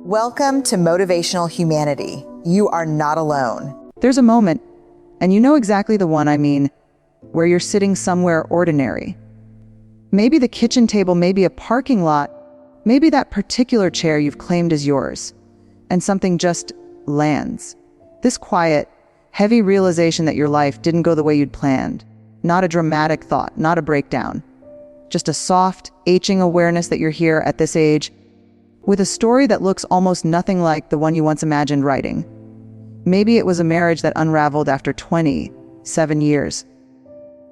Welcome to Motivational Humanity. You are not alone. There's a moment, and you know exactly the one I mean, where you're sitting somewhere ordinary. Maybe the kitchen table, maybe a parking lot, maybe that particular chair you've claimed as yours, and something just lands. This quiet, heavy realization that your life didn't go the way you'd planned. Not a dramatic thought, not a breakdown. Just a soft, aching awareness that you're here at this age, with a story that looks almost nothing like the one you once imagined writing. Maybe it was a marriage that unraveled after 27 years.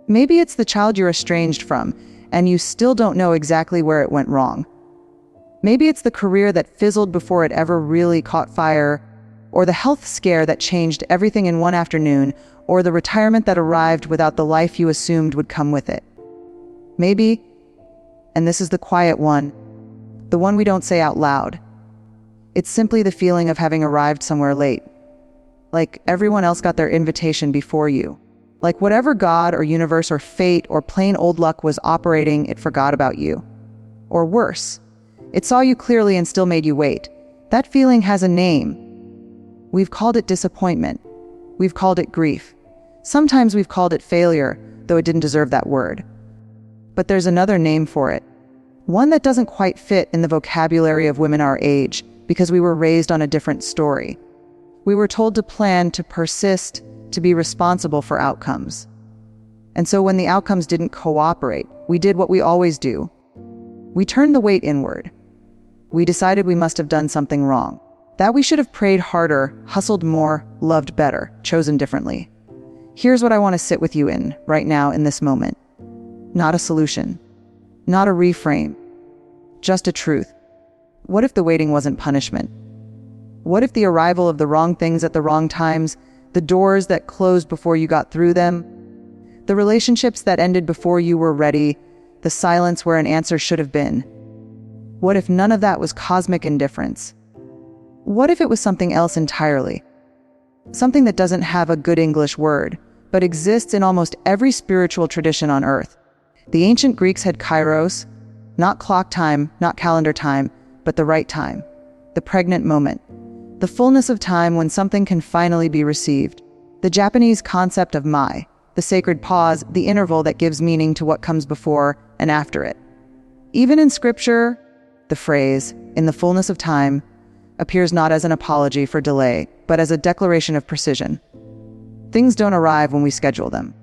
Maybe it's the child you're estranged from, and you still don't know exactly where it went wrong. Maybe it's the career that fizzled before it ever really caught fire, or the health scare that changed everything in one afternoon, or the retirement that arrived without the life you assumed would come with it. Maybe, and this is the quiet one, the one we don't say out loud, it's simply the feeling of having arrived somewhere late. Like everyone else got their invitation before you. Like whatever God or universe or fate or plain old luck was operating, it forgot about you. Or worse, it saw you clearly and still made you wait. That feeling has a name. We've called it disappointment. We've called it grief. Sometimes we've called it failure, though it didn't deserve that word. But there's another name for it. One that doesn't quite fit in the vocabulary of women our age, because we were raised on a different story. We were told to plan, to persist, to be responsible for outcomes. And so when the outcomes didn't cooperate, we did what we always do. We turned the weight inward. We decided we must have done something wrong. That we should have prayed harder, hustled more, loved better, chosen differently. Here's what I want to sit with you in right now in this moment. Not a solution. Not a reframe. Just a truth. What if the waiting wasn't punishment? What if the arrival of the wrong things at the wrong times, the doors that closed before you got through them, the relationships that ended before you were ready, the silence where an answer should have been? What if none of that was cosmic indifference? What if it was something else entirely? Something that doesn't have a good English word, but exists in almost every spiritual tradition on earth. The ancient Greeks had kairos, not clock time, not calendar time, but the right time, the pregnant moment, the fullness of time when something can finally be received. The Japanese concept of mai, the sacred pause, the interval that gives meaning to what comes before and after it. Even in scripture, the phrase, in the fullness of time, appears not as an apology for delay, but as a declaration of precision. Things don't arrive when we schedule them.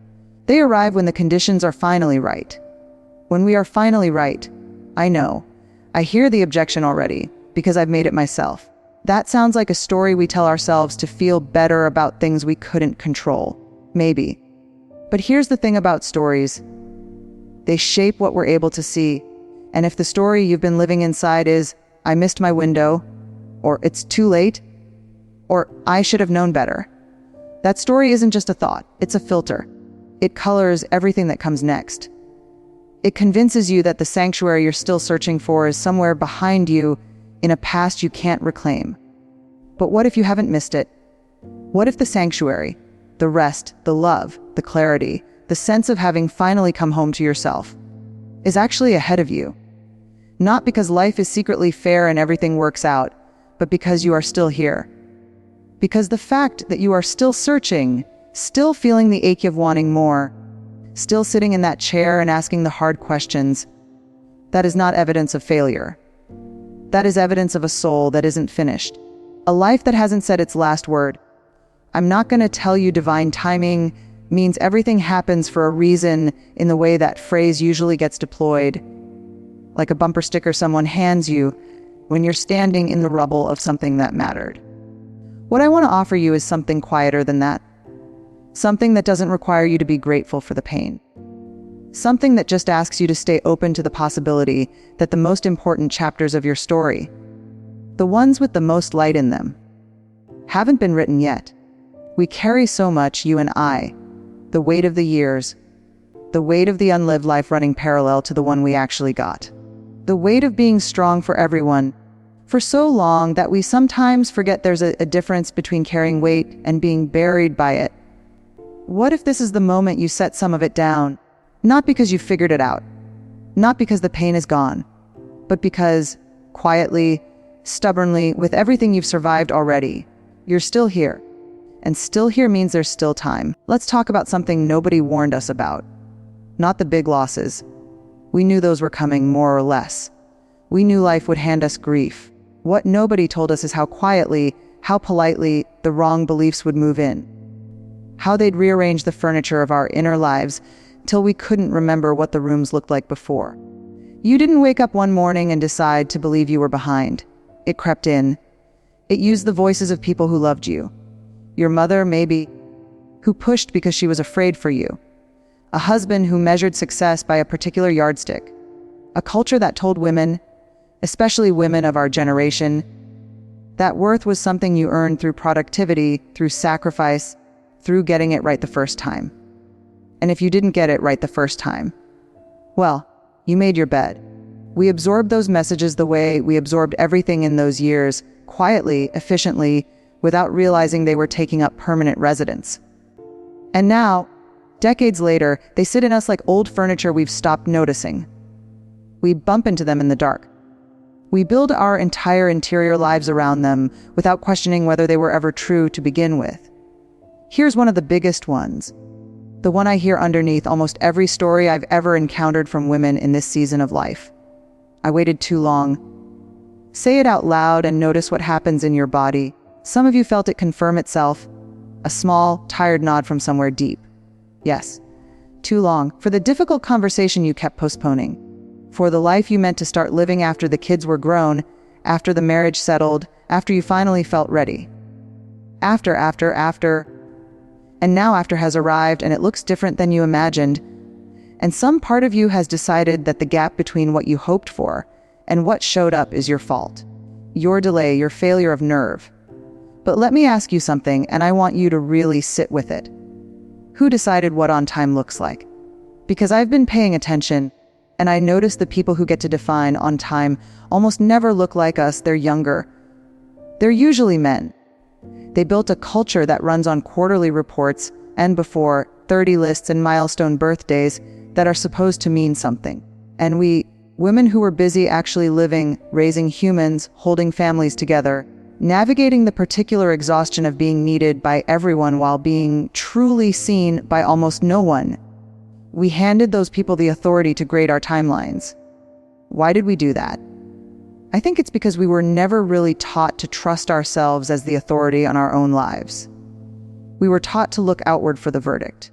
They arrive when the conditions are finally right. When we are finally right, I know. I hear the objection already, because I've made it myself. That sounds like a story we tell ourselves to feel better about things we couldn't control. Maybe. But here's the thing about stories. They shape what we're able to see. And if the story you've been living inside is, I missed my window, or it's too late, or I should have known better, that story isn't just a thought, it's a filter. It colors everything that comes next. It convinces you that the sanctuary you're still searching for is somewhere behind you in a past you can't reclaim. But what if you haven't missed it? What if the sanctuary, the rest, the love, the clarity, the sense of having finally come home to yourself, is actually ahead of you? Not because life is secretly fair and everything works out, but because you are still here. Because the fact that you are still searching, still feeling the ache of wanting more, still sitting in that chair and asking the hard questions, that is not evidence of failure. That is evidence of a soul that isn't finished. A life that hasn't said its last word. I'm not going to tell you divine timing means everything happens for a reason in the way that phrase usually gets deployed, like a bumper sticker someone hands you when you're standing in the rubble of something that mattered. What I want to offer you is something quieter than that. Something that doesn't require you to be grateful for the pain. Something that just asks you to stay open to the possibility that the most important chapters of your story, the ones with the most light in them, haven't been written yet. We carry so much, you and I, the weight of the years, the weight of the unlived life running parallel to the one we actually got. The weight of being strong for everyone, for so long that we sometimes forget there's a difference between carrying weight and being buried by it. What if this is the moment you set some of it down? Not because you figured it out, not because the pain is gone, but because, quietly, stubbornly, with everything you've survived already. You're still here. And still here means there's still time. Let's talk about something nobody warned us about. Not the big losses. We knew those were coming, more or less. We knew life would hand us grief. What nobody told us is how quietly, how politely, the wrong beliefs would move in. How they'd rearrange the furniture of our inner lives till we couldn't remember what the rooms looked like before. You didn't wake up one morning and decide to believe you were behind. It crept in. It used the voices of people who loved you. Your mother, maybe, who pushed because she was afraid for you. A husband who measured success by a particular yardstick. A culture that told women, especially women of our generation, that worth was something you earned through productivity, through sacrifice, through getting it right the first time. And if you didn't get it right the first time, well, you made your bed. We absorbed those messages the way we absorbed everything in those years, quietly, efficiently, without realizing they were taking up permanent residence. And now, decades later, they sit in us like old furniture we've stopped noticing. We bump into them in the dark. We build our entire interior lives around them without questioning whether they were ever true to begin with. Here's one of the biggest ones. The one I hear underneath almost every story I've ever encountered from women in this season of life. I waited too long. Say it out loud and notice what happens in your body. Some of you felt it confirm itself. A small, tired nod from somewhere deep. Yes, too long. For the difficult conversation you kept postponing. For the life you meant to start living after the kids were grown, after the marriage settled, after you finally felt ready. After. And now after has arrived and it looks different than you imagined. And some part of you has decided that the gap between what you hoped for and what showed up is your fault. Your delay, your failure of nerve. But let me ask you something, and I want you to really sit with it. Who decided what on time looks like? Because I've been paying attention, and I notice the people who get to define on time almost never look like us. They're younger. They're usually men. They built a culture that runs on quarterly reports and before 30 lists and milestone birthdays that are supposed to mean something. And we, women who were busy actually living, raising humans, holding families together, navigating the particular exhaustion of being needed by everyone while being truly seen by almost no one. We handed those people the authority to grade our timelines. Why did we do that? I think it's because we were never really taught to trust ourselves as the authority on our own lives. We were taught to look outward for the verdict,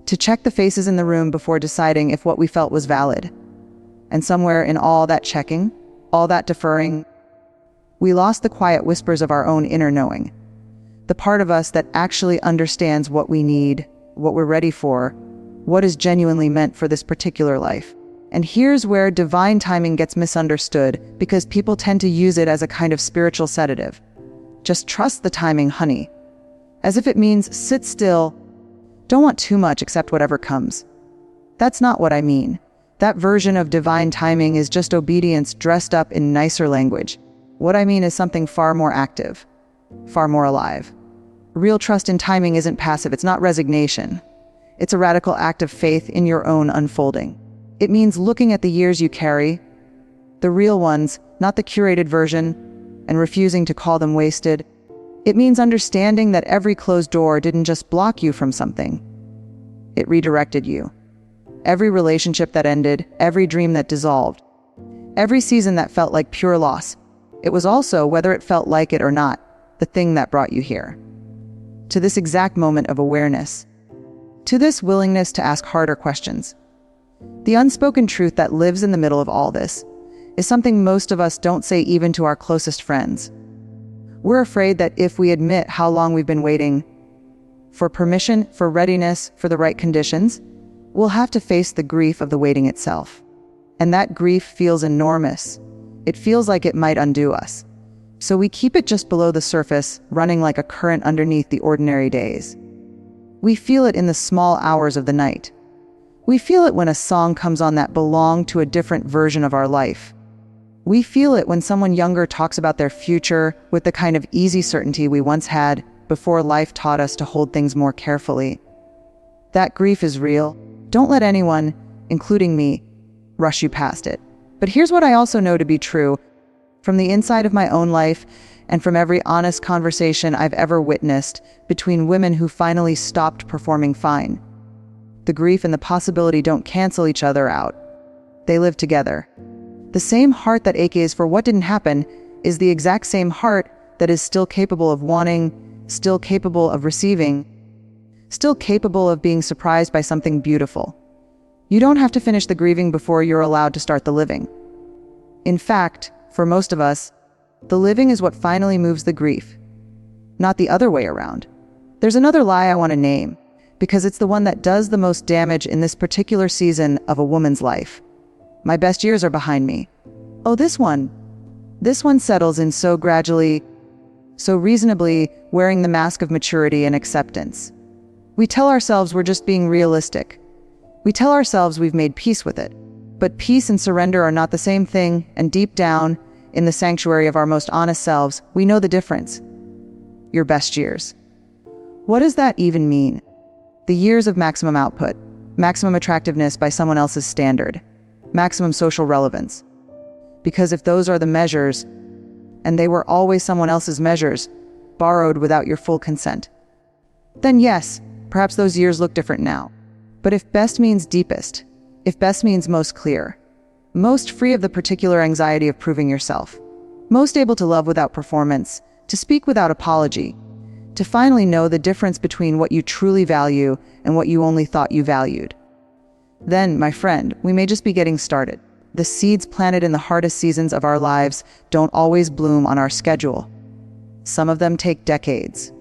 to check the faces in the room before deciding if what we felt was valid. And somewhere in all that checking, all that deferring, we lost the quiet whispers of our own inner knowing, the part of us that actually understands what we need, what we're ready for, what is genuinely meant for this particular life. And here's where divine timing gets misunderstood, because people tend to use it as a kind of spiritual sedative. Just trust the timing, honey. As if it means sit still, don't want too much except whatever comes. That's not what I mean. That version of divine timing is just obedience dressed up in nicer language. What I mean is something far more active, far more alive. Real trust in timing isn't passive, it's not resignation. It's a radical act of faith in your own unfolding. It means looking at the years you carry, the real ones, not the curated version, and refusing to call them wasted. It means understanding that every closed door didn't just block you from something. It redirected you. Every relationship that ended, every dream that dissolved, every season that felt like pure loss. It was also, whether it felt like it or not, the thing that brought you here. To this exact moment of awareness. To this willingness to ask harder questions. The unspoken truth that lives in the middle of all this is something most of us don't say even to our closest friends. We're afraid that if we admit how long we've been waiting for permission, for readiness, for the right conditions, we'll have to face the grief of the waiting itself. And that grief feels enormous. It feels like it might undo us. So we keep it just below the surface, running like a current underneath the ordinary days. We feel it in the small hours of the night. We feel it when a song comes on that belonged to a different version of our life. We feel it when someone younger talks about their future with the kind of easy certainty we once had before life taught us to hold things more carefully. That grief is real. Don't let anyone, including me, rush you past it. But here's what I also know to be true. From the inside of my own life, and from every honest conversation I've ever witnessed between women who finally stopped performing fine. The grief and the possibility don't cancel each other out. They live together. The same heart that aches for what didn't happen is the exact same heart that is still capable of wanting, still capable of receiving, still capable of being surprised by something beautiful. You don't have to finish the grieving before you're allowed to start the living. In fact, for most of us, the living is what finally moves the grief, not the other way around. There's another lie I want to name, because it's the one that does the most damage in this particular season of a woman's life. My best years are behind me. Oh, this one settles in so gradually, so reasonably, wearing the mask of maturity and acceptance. We tell ourselves we're just being realistic. We tell ourselves we've made peace with it. But peace and surrender are not the same thing, and deep down, in the sanctuary of our most honest selves, we know the difference. Your best years. What does that even mean? The years of maximum output, maximum attractiveness by someone else's standard, maximum social relevance. Because if those are the measures, and they were always someone else's measures, borrowed without your full consent, then yes, perhaps those years look different now. But if best means deepest, if best means most clear, most free of the particular anxiety of proving yourself, most able to love without performance, to speak without apology, to finally know the difference between what you truly value and what you only thought you valued, then, my friend, we may just be getting started. The seeds planted in the hardest seasons of our lives don't always bloom on our schedule. Some of them take decades.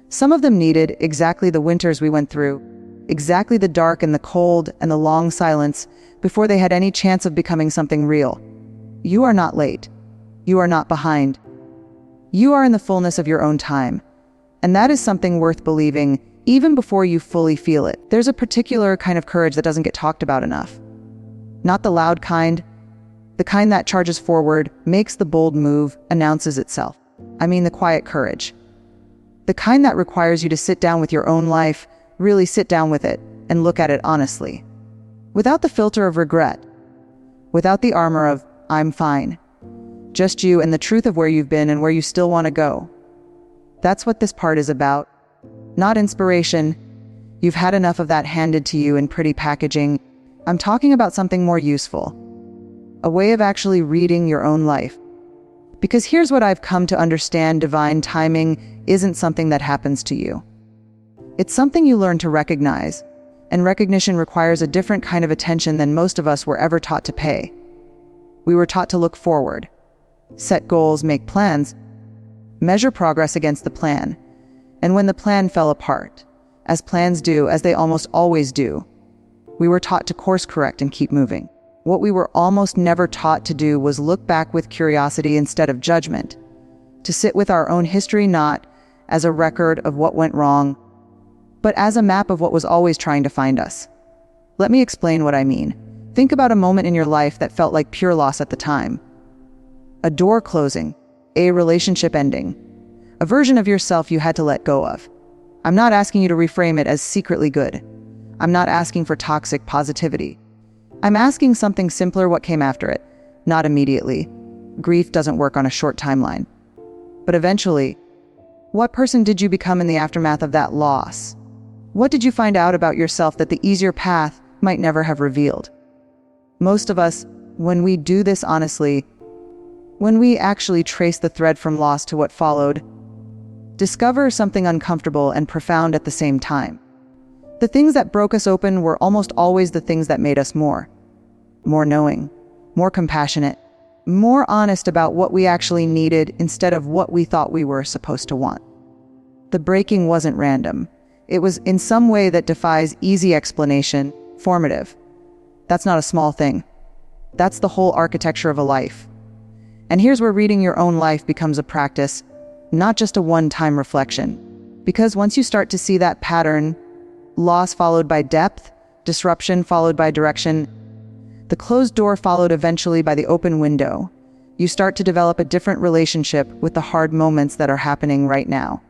Some of them needed exactly the winters we went through, exactly the dark and the cold and the long silence before they had any chance of becoming something real. You are not late. You are not behind. You are in the fullness of your own time. And that is something worth believing even before you fully feel it. There's a particular kind of courage that doesn't get talked about enough. Not the loud kind, the kind that charges forward, makes the bold move, announces itself. I mean the quiet courage. The kind that requires you to sit down with your own life, really sit down with it, and look at it honestly. Without the filter of regret. Without the armor of, I'm fine. Just you and the truth of where you've been and where you still want to go. That's what this part is about. Not inspiration. You've had enough of that handed to you in pretty packaging. I'm talking about something more useful. A way of actually reading your own life. Because here's what I've come to understand: divine timing isn't something that happens to you. It's something you learn to recognize, and recognition requires a different kind of attention than most of us were ever taught to pay. We were taught to look forward, set goals, make plans, measure progress against the plan. And when the plan fell apart, as plans do, as they almost always do, we were taught to course correct and keep moving. What we were almost never taught to do was look back with curiosity instead of judgment, to sit with our own history not as a record of what went wrong, but as a map of what was always trying to find us. Let me explain what I mean. Think about a moment in your life that felt like pure loss at the time. A door closing, a relationship ending, a version of yourself you had to let go of. I'm not asking you to reframe it as secretly good. I'm not asking for toxic positivity. I'm asking something simpler: what came after it? Not immediately. Grief doesn't work on a short timeline. But eventually, what person did you become in the aftermath of that loss? What did you find out about yourself that the easier path might never have revealed? Most of us, when we do this honestly, when we actually trace the thread from loss to what followed, discover something uncomfortable and profound at the same time. The things that broke us open were almost always the things that made us more knowing, more compassionate, more honest about what we actually needed instead of what we thought we were supposed to want. The breaking wasn't random. It was in some way that defies easy explanation, formative. That's not a small thing. That's the whole architecture of a life. And here's where reading your own life becomes a practice, not just a one-time reflection. Because once you start to see that pattern, loss followed by depth, disruption followed by direction, the closed door followed eventually by the open window, you start to develop a different relationship with the hard moments that are happening right now.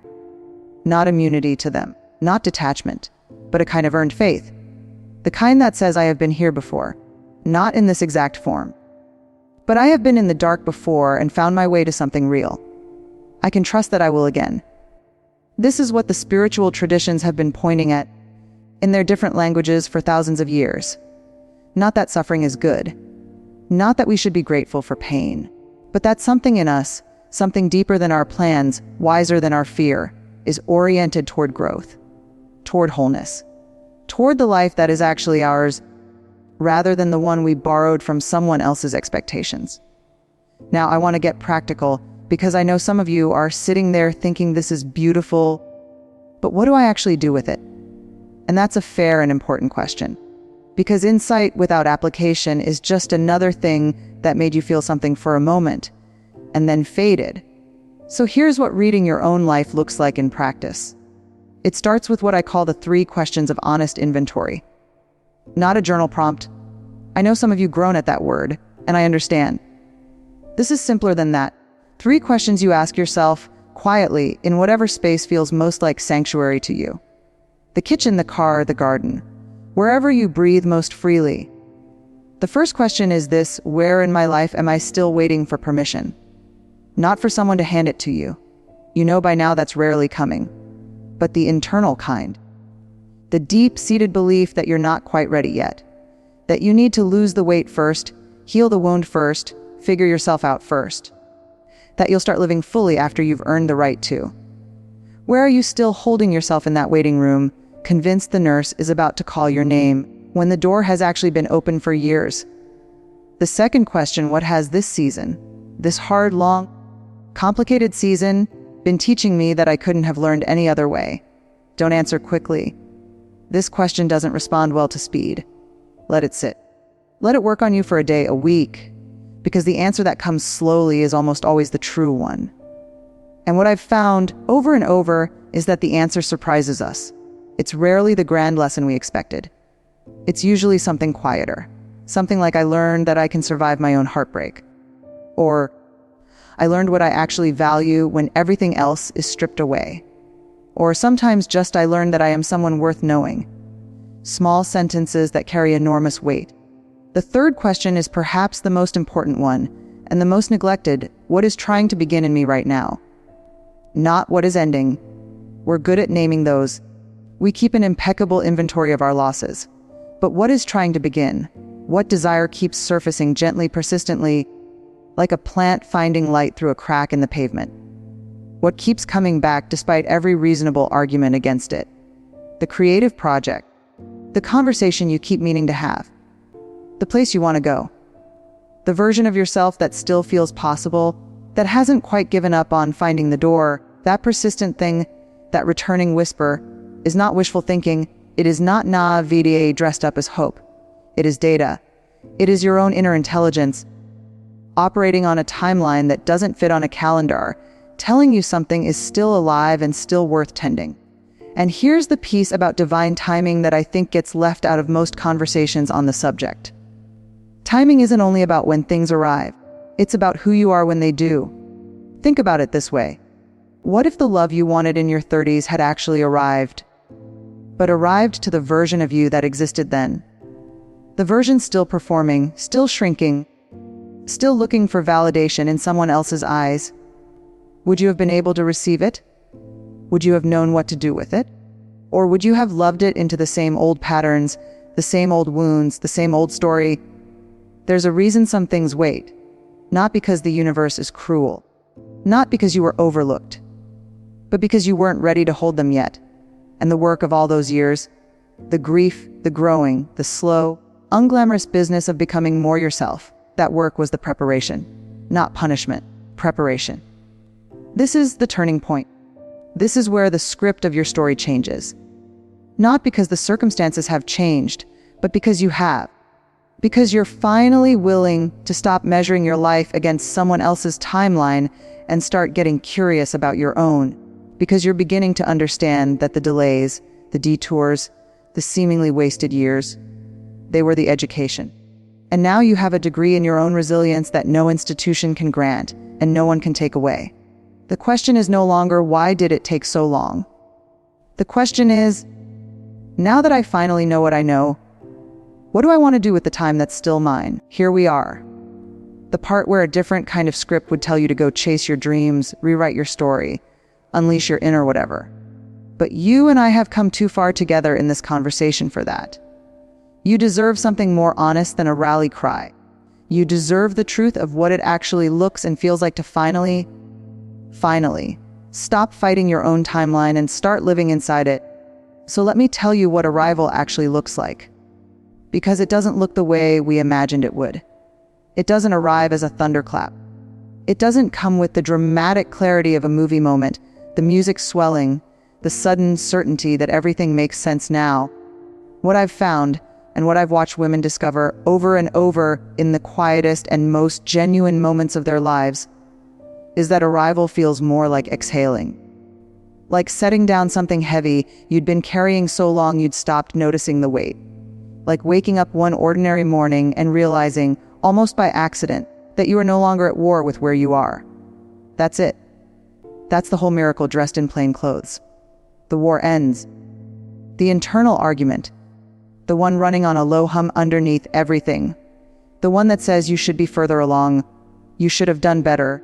Not immunity to them, not detachment, but a kind of earned faith. The kind that says, I have been here before, not in this exact form, But I have been in the dark before and found my way to something real. I can trust that I will again. This is what the spiritual traditions have been pointing at in their different languages for thousands of years. Not that suffering is good. Not that we should be grateful for pain. But that something in us, something deeper than our plans, wiser than our fear, is oriented toward growth, toward wholeness, toward the life that is actually ours, rather than the one we borrowed from someone else's expectations. Now, I want to get practical because I know some of you are sitting there thinking this is beautiful, but what do I actually do with it? And that's a fair and important question, because insight without application is just another thing that made you feel something for a moment and then faded. So here's what reading your own life looks like in practice. It starts with what I call the 3 questions of honest inventory. Not a journal prompt. I know some of you groan at that word, and I understand. This is simpler than that. 3 questions you ask yourself quietly in whatever space feels most like sanctuary to you. The kitchen, the car, the garden. Wherever you breathe most freely. The first question is this: where in my life am I still waiting for permission? Not for someone to hand it to you. You know by now that's rarely coming. But the internal kind. The deep-seated belief that you're not quite ready yet. That you need to lose the weight first, heal the wound first, figure yourself out first. That you'll start living fully after you've earned the right to. Where are you still holding yourself in that waiting room, convinced the nurse is about to call your name, when the door has actually been open for years? The second question: what has this season, this hard, long, complicated season, been teaching me that I couldn't have learned any other way? Don't answer quickly. This question doesn't respond well to speed. Let it sit. Let it work on you for a day, a week, because the answer that comes slowly is almost always the true one. And what I've found over and over is that the answer surprises us. It's rarely the grand lesson we expected. It's usually something quieter. Something like, I learned that I can survive my own heartbreak. Or, I learned what I actually value when everything else is stripped away. Or sometimes just, I learned that I am someone worth knowing. Small sentences that carry enormous weight. The third question is perhaps the most important one, and the most neglected: what is trying to begin in me right now? Not what is ending. We're good at naming those. We keep an impeccable inventory of our losses. But what is trying to begin? What desire keeps surfacing gently, persistently, like a plant finding light through a crack in the pavement? What keeps coming back despite every reasonable argument against it? The creative project. The conversation you keep meaning to have. The place you want to go. The version of yourself that still feels possible, that hasn't quite given up on finding the door. That persistent thing, that returning whisper, is not wishful thinking. It is not naivete dressed up as hope. It is data. It is your own inner intelligence, operating on a timeline that doesn't fit on a calendar, telling you something is still alive and still worth tending. And here's the piece about divine timing that I think gets left out of most conversations on the subject. Timing isn't only about when things arrive. It's about who you are when they do. Think about it this way. What if the love you wanted in your 30s had actually arrived, but arrived to the version of you that existed then? The version still performing, still shrinking, still looking for validation in someone else's eyes. Would you have been able to receive it? Would you have known what to do with it? Or would you have loved it into the same old patterns, the same old wounds, the same old story? There's a reason some things wait. Not because the universe is cruel. Not because you were overlooked. But because you weren't ready to hold them yet. And the work of all those years, the grief, the growing, the slow, unglamorous business of becoming more yourself, that work was the preparation. Not punishment, preparation. This is the turning point. This is where the script of your story changes. Not because the circumstances have changed, but because you have. Because you're finally willing to stop measuring your life against someone else's timeline and start getting curious about your own. Because you're beginning to understand that the delays, the detours, the seemingly wasted years, they were the education. And now you have a degree in your own resilience that no institution can grant and no one can take away. The question is no longer, why did it take so long? The question is, now that I finally know what I know, what do I want to do with the time that's still mine? Here we are. The part where a different kind of script would tell you to go chase your dreams, rewrite your story, unleash your inner whatever. But you and I have come too far together in this conversation for that. You deserve something more honest than a rally cry. You deserve the truth of what it actually looks and feels like to finally, stop fighting your own timeline and start living inside it. So let me tell you what arrival actually looks like. Because it doesn't look the way we imagined it would. It doesn't arrive as a thunderclap. It doesn't come with the dramatic clarity of a movie moment, the music swelling, the sudden certainty that everything makes sense now. What I've found, and what I've watched women discover over and over in the quietest and most genuine moments of their lives, is that arrival feels more like exhaling. Like setting down something heavy you'd been carrying so long you'd stopped noticing the weight. Like waking up one ordinary morning and realizing, almost by accident, that you are no longer at war with where you are. That's it. That's the whole miracle dressed in plain clothes. The war ends. The internal argument, the one running on a low hum underneath everything, the one that says you should be further along, you should have done better,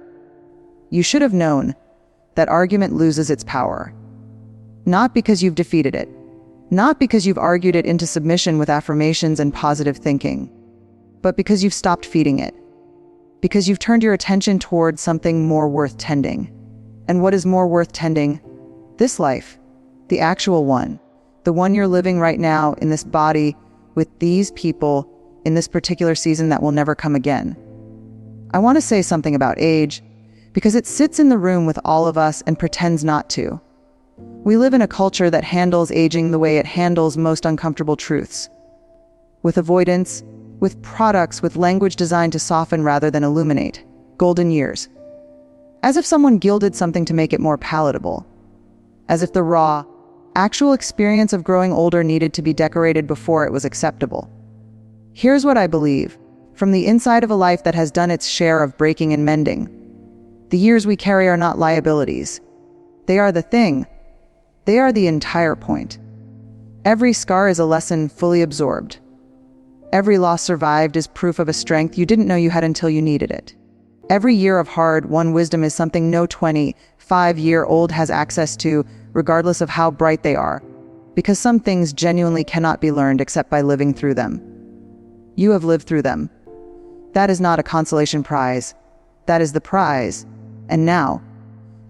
you should have known, that argument loses its power. Not because you've defeated it, not because you've argued it into submission with affirmations and positive thinking, but because you've stopped feeding it, because you've turned your attention towards something more worth tending. And what is more worth tending? This life, the actual one, the one you're living right now in this body with these people in this particular season that will never come again. I want to say something about age, because it sits in the room with all of us and pretends not to. We live in a culture that handles aging the way it handles most uncomfortable truths. With avoidance, with products, with language designed to soften rather than illuminate. Golden years. As if someone gilded something to make it more palatable. As if the raw, actual experience of growing older needed to be decorated before it was acceptable. Here's what I believe, from the inside of a life that has done its share of breaking and mending. The years we carry are not liabilities. They are the thing. They are the entire point. Every scar is a lesson fully absorbed. Every loss survived is proof of a strength you didn't know you had until you needed it. Every year of hard-won wisdom is something no 25-year-old has access to, regardless of how bright they are, because some things genuinely cannot be learned except by living through them. You have lived through them. That is not a consolation prize. That is the prize. And now.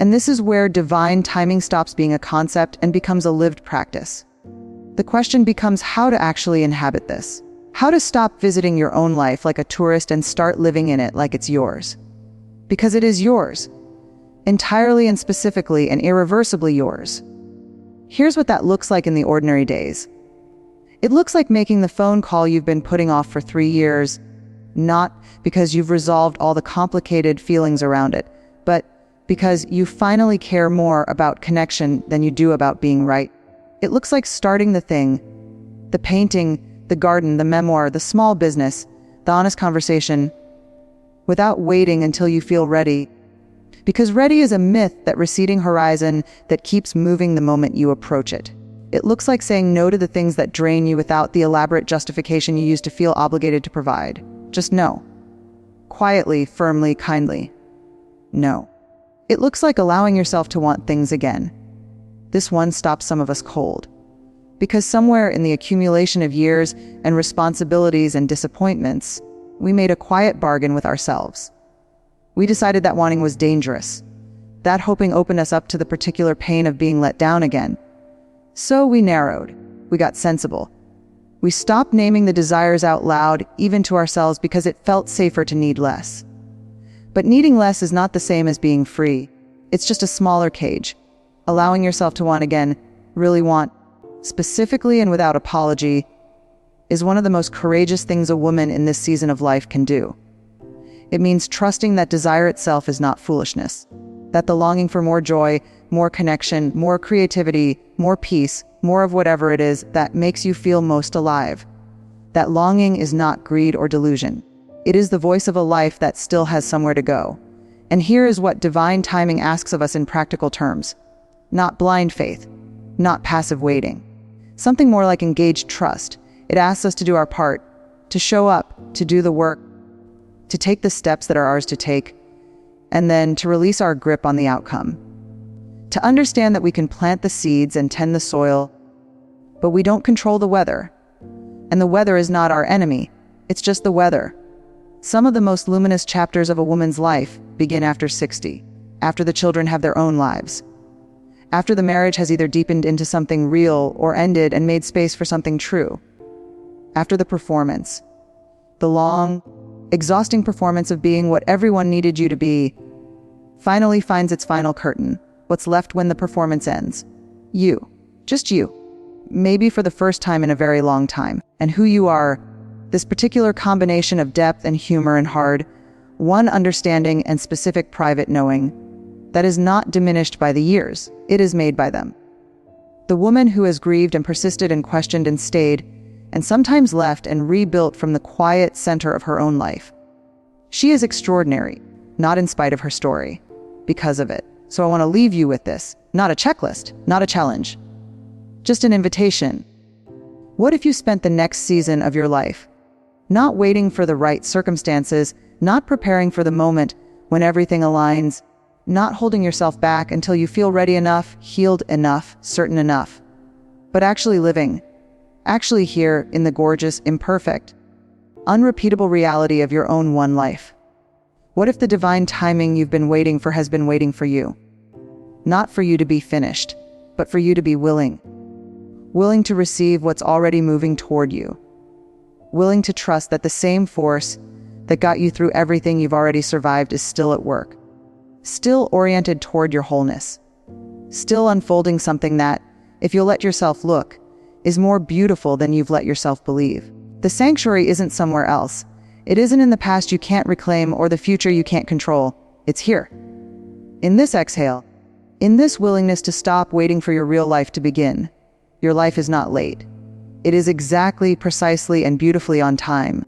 And this is where divine timing stops being a concept and becomes a lived practice. The question becomes how to actually inhabit this. How to stop visiting your own life like a tourist and start living in it like it's yours. Because it is yours. Entirely and specifically and irreversibly yours. Here's what that looks like in the ordinary days. It looks like making the phone call you've been putting off for 3 years, not because you've resolved all the complicated feelings around it, but because you finally care more about connection than you do about being right. It looks like starting the thing, the painting, the garden, the memoir, the small business, the honest conversation, without waiting until you feel ready. Because ready is a myth, that receding horizon that keeps moving the moment you approach it. It looks like saying no to the things that drain you without the elaborate justification you used to feel obligated to provide. Just no. Quietly, firmly, kindly. No. It looks like allowing yourself to want things again. This one stops some of us cold. Because somewhere in the accumulation of years and responsibilities and disappointments, we made a quiet bargain with ourselves. We decided that wanting was dangerous. That hoping opened us up to the particular pain of being let down again. So we narrowed. We got sensible. We stopped naming the desires out loud, even to ourselves, because it felt safer to need less. But needing less is not the same as being free. It's just a smaller cage. Allowing yourself to want again, really want, specifically and without apology, is one of the most courageous things a woman in this season of life can do. It means trusting that desire itself is not foolishness, that the longing for more joy, more connection, more creativity, more peace, more of whatever it is that makes you feel most alive. That longing is not greed or delusion. It is the voice of a life that still has somewhere to go. And here is what divine timing asks of us in practical terms. Not blind faith, not passive waiting. Something more like engaged trust. It asks us to do our part, to show up, to do the work, to take the steps that are ours to take, and then to release our grip on the outcome. To understand that we can plant the seeds and tend the soil, but we don't control the weather. And the weather is not our enemy, it's just the weather. Some of the most luminous chapters of a woman's life begin after 60, after the children have their own lives, after the marriage has either deepened into something real or ended and made space for something true, after the performance, the long, exhausting performance of being what everyone needed you to be, finally finds its final curtain. What's left when the performance ends? You. Just you. Maybe for the first time in a very long time. And who you are, this particular combination of depth and humor and hard, one understanding and specific private knowing, that is not diminished by the years, it is made by them. The woman who has grieved and persisted and questioned and stayed, and sometimes left and rebuilt from the quiet center of her own life. She is extraordinary, not in spite of her story, because of it. So I want to leave you with this, not a checklist, not a challenge, just an invitation. What if you spent the next season of your life not waiting for the right circumstances, not preparing for the moment when everything aligns, not holding yourself back until you feel ready enough, healed enough, certain enough, but actually living, actually here in the gorgeous, imperfect, unrepeatable reality of your own one life? What if the divine timing you've been waiting for has been waiting for you? Not for you to be finished, but for you to be willing. Willing to receive what's already moving toward you. Willing to trust that the same force that got you through everything you've already survived is still at work. Still oriented toward your wholeness. Still unfolding something that, if you'll let yourself look, is more beautiful than you've let yourself believe. The sanctuary isn't somewhere else. It isn't in the past you can't reclaim or the future you can't control. It's here. In this exhale, in this willingness to stop waiting for your real life to begin. Your life is not late. It is exactly, precisely, and beautifully on time.